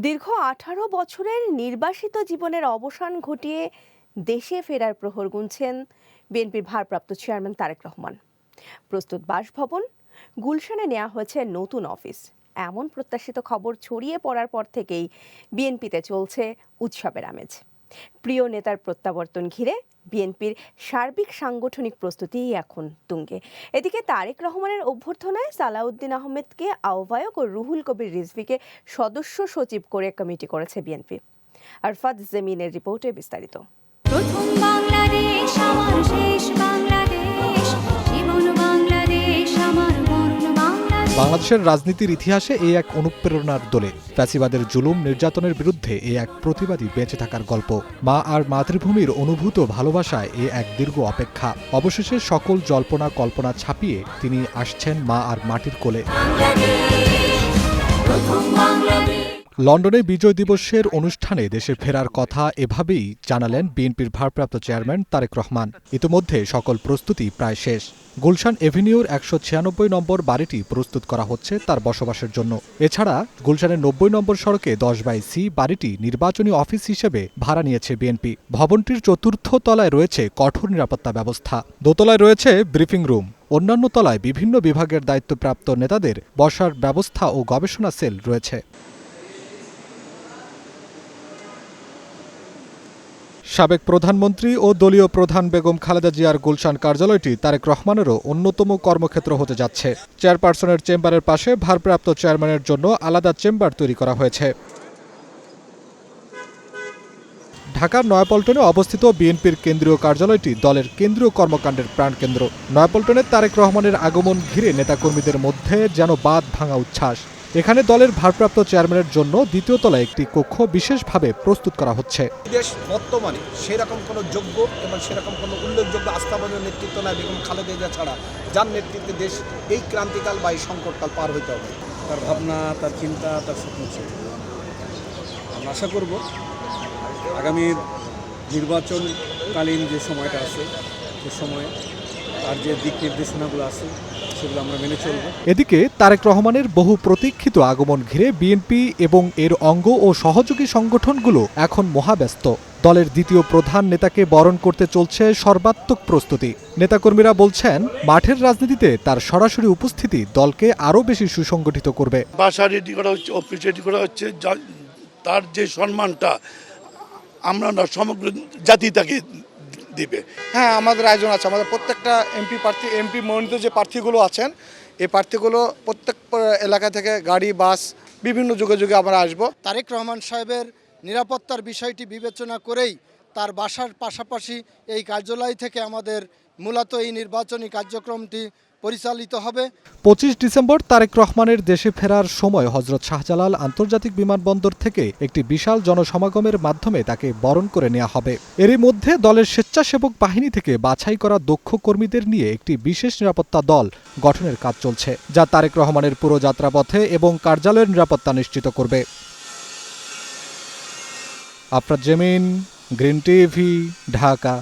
দীর্ঘ ১৮ বছরের নির্বাসিত জীবনের অবসান ঘটিয়ে দেশে ফেরার প্রহর গুনছেন বিএনপির ভারপ্রাপ্ত চেয়ারম্যান তারেক রহমান। প্রস্তুত বাসভবন গুলশানে নেওয়া হয়েছে নতুন অফিস। এমন প্রত্যাশিত খবর ছড়িয়ে পড়ার পর থেকেই বিএনপিতে চলছে উৎসবের আমেজ। প্রিয় নেতার প্রত্যাবর্তন ঘিরে বিএনপির সার্বিক সাংগঠনিক প্রস্তুতি এখন তুঙ্গে। এদিকে তারেক রহমানের অভ্যর্থনায় সালাউদ্দিন আহমেদকে আহ্বায়ক ও রুহুল কবির রিজভীকে সদস্য সচিব করে কমিটি করেছে বিএনপি। আরফাত জেমিনের রিপোর্টে বিস্তারিত। প্রথম বাংলাদেশ আমার শেষ বাংলাদেশ, জীবন বাংলাদেশ আমার মরণ বাংলাদেশ। বাংলাদেশের রাজনীতির ইতিহাসে এই এক অনুপ্রেরণার দোলে। ফ্যাসিবাদের জুলুম নির্যাতনের বিরুদ্ধে এই এক প্রতিবাদী বেঁচে থাকার গল্প। মা আর মাতৃভূমির অনুভূত ভালোবাসায় এ এক দীর্ঘ অপেক্ষা। অবশেষে সকল জল্পনা কল্পনা ছাপিয়ে তিনি আসছেন মা আর মাটির কোলে। লন্ডনে বিজয় দিবসের অনুষ্ঠানে দেশে ফেরার কথা এভাবেই জানালেন বিএনপির ভারপ্রাপ্ত চেয়ারম্যান তারেক রহমান। ইতিমধ্যে সকল প্রস্তুতি প্রায় শেষ। গুলশান এভিনিউর ১৯৬ নম্বর বাড়িটি প্রস্তুত করা হচ্ছে তার বসবাসের জন্য। এছাড়া গুলশানের ৯০ নম্বর সড়কে ১০/সি বাড়িটি নির্বাচনী অফিস হিসেবে ভাড়া নিয়েছে বিএনপি। ভবনটির চতুর্থ তলায় রয়েছে কঠোর নিরাপত্তা ব্যবস্থা। দোতলায় রয়েছে ব্রিফিং রুম। অন্যান্য তলায় বিভিন্ন বিভাগের দায়িত্বপ্রাপ্ত নেতাদের বসার ব্যবস্থা ও গবেষণা সেল রয়েছে। সাবেক প্রধানমন্ত্রী ও দলীয় প্রধান বেগম খালেদা জিয়ার গুলশান কার্যালয়টি তারেক রহমানেরও অন্যতম কর্মক্ষেত্র হতে যাচ্ছে। চেয়ারপারসনের চেম্বারের পাশে ভারপ্রাপ্ত চেয়ারম্যানের জন্য আলাদা চেম্বার তৈরি করা হয়েছে। ঢাকার নয়াপল্টনে অবস্থিত বিএনপির কেন্দ্রীয় কার্যালয়টি দলের কেন্দ্রীয় কর্মকাণ্ডের প্রাণকেন্দ্র। নয়াপল্টনে তারেক রহমানের আগমন ঘিরে নেতাকর্মীদের মধ্যে যেন বাঁধ ভাঙা উচ্ছ্বাস। এখানে দলের ভারপ্রাপ্ত চেয়ারম্যানের জন্য দ্বিতীয় তলায় একটি কক্ষ বিশেষভাবে প্রস্তুত করা হচ্ছে। দেশ বর্তমানে সেরকম কোনো যোগ্য এবং সেরকম কোনো উল্লেখযোগ্য আস্থাভাজন নেতৃত্ব নাই বেগম খালেদা জিয়া ছাড়া, যার নেতৃত্বে দেশ এই ক্রান্তিকাল বা এই সংকটকাল পার হইতে হবে। তার ভাবনা, তার চিন্তা, তার স্বপ্ন ছিল। আমরা আশা করব আগামী নির্বাচনকালীন যে সময়টা আছে সে সময়ে তার যে দিক নির্দেশনাগুলো আছে সেগুলো আমরা মেনে চলব। এদিকে তারেক রহমানের বহু প্রতীক্ষিত আগমন ঘিরে বিএনপি এবং এর অঙ্গ ও সহযোগী সংগঠনগুলো এখন মহাব্যস্ত। দলের দ্বিতীয় প্রধান নেতাকে বরণ করতে চলছে সর্বাত্মক প্রস্তুতি। নেতাকর্মীরা বলছেন, মাঠের রাজনীতিতে তার সরাসরি উপস্থিতি দলকে আরও বেশি সুসংগঠিত করবে। বাসা রেডি করা হচ্ছে, অফিস রেডি করা হচ্ছে। তার যে সম্মানটা আমরা না, সমগ্র জাতি তাকে দিবে। হ্যাঁ, আমাদের আয়োজন আছে। আমাদের প্রত্যেকটা এমপি মনোনীত যে প্রার্থীগুলো আছেন, এই প্রার্থীগুলো প্রত্যেক এলাকা থেকে গাড়ি বাস বিভিন্ন যুগে যুগে আমরা আসব। তারেক রহমান সাহেবের নিরাপত্তার বিষয়টি বিবেচনা করেই তার বাসার পাশাপাশি এই কার্যালয় থেকে আমাদের মূলত এই নির্বাচনী কার্যক্রমটি পরিচালিত হবে। ২৫ ডিসেম্বর তারেক রহমানের দেশে ফেরার সময় হযরত শাহজালাল আন্তর্জাতিক বিমানবন্দর থেকে একটি বিশাল জনসমাগমের মাধ্যমে তাকে বরণ করে নেওয়া হবে। এরই মধ্যে দলের স্বেচ্ছাসেবক বাহিনী থেকে বাছাই করা দক্ষ কর্মীদের নিয়ে একটি বিশেষ নিরাপত্তা দল গঠনের কাজ চলছে, যা তারেক রহমানের পুরো যাত্রাপথে এবং কার্যালয়ের নিরাপত্তা নিশ্চিত করবে। আফরাত জেমিন, গ্রিন টিভি, ঢাকা।